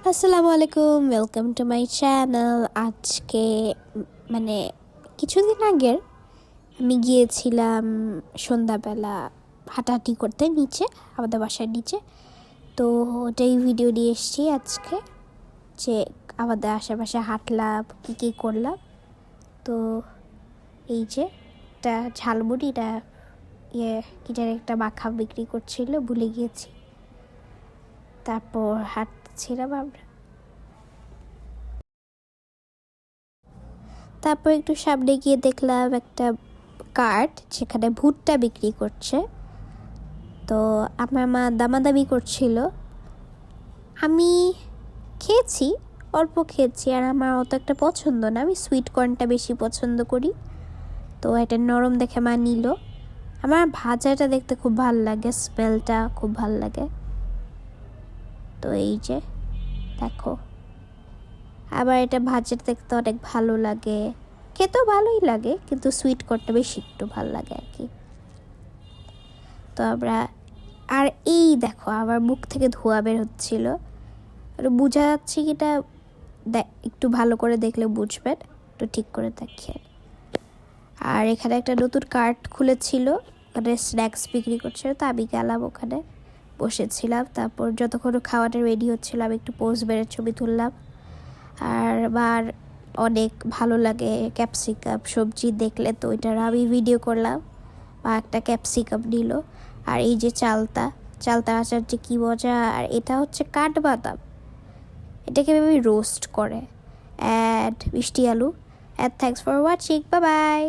আসসালামু আলাইকুম, welcome to my channel. আজকে মানে কিছুদিন আগের আমি গিয়েছিলাম সন্ধ্যাবেলা হাঁটাহাঁটি করতে নিচে, আমাদের বাসার নিচে। তো ওটাই ভিডিও নিয়ে এসেছি আজকে, যে আমাদের আশেপাশে হাঁটলাম, কী করলাম। তো এই যে একটা ঝালমুড়িটা কি যেন একটা মাখা বিক্রি করছিল, ভুলে গিয়েছি। তারপর হাঁটছিলাম আমরা। তারপর একটু সামনে গিয়ে দেখলাম একটা কার্ট যেখানে ভুট্টা বিক্রি করছে। তো আমার মা দামাদামি করছিল। আমি খেয়েছি, অল্প খেয়েছি, আর আমার অত একটা পছন্দ না। আমি সুইট কর্নটা বেশি পছন্দ করি। তো এটা নরম দেখে মা নিল। আমার ভাজাটা দেখতে খুব ভাল লাগে, স্মেলটা খুব ভাল লাগে। তো এই যে দেখো, আবার এটা ভাজাটা দেখতে অনেক ভালো লাগে, খেতেও ভালোই লাগে, কিন্তু সুইট কর্নটা বেশি একটু ভালো লাগে আর কি। তো আমরা আর এই দেখো, আবার মুখ থেকে ধোঁয়া বের হচ্ছিল। আর বোঝা যাচ্ছে কি এটা, একটু ভালো করে দেখলে বুঝবেন, একটু ঠিক করে দেখেন। আর এখানে একটা নতুন কার্ট খুলেছিল, ওখানে স্ন্যাক্স বিক্রি করছিল। তো আমি গেলাম, ওখানে বসেছিলাম। তারপর যতক্ষণ খাওয়াটা রেডি হচ্ছিল আমি একটু পোজ বেড়ে ছবি তুললাম। আর আমার অনেক ভালো লাগে ক্যাপসিকাম সবজি দেখলে, তো ওইটার আমি ভিডিও করলাম। বা একটা ক্যাপসিকাম নিল। আর এই যে চালতা আচার, যে কী মজা। আর এটা হচ্ছে কাঠবাদাম, এটাকে আমি রোস্ট করে, অ্যাড মিষ্টি আলু। And thanks for watching, bye bye.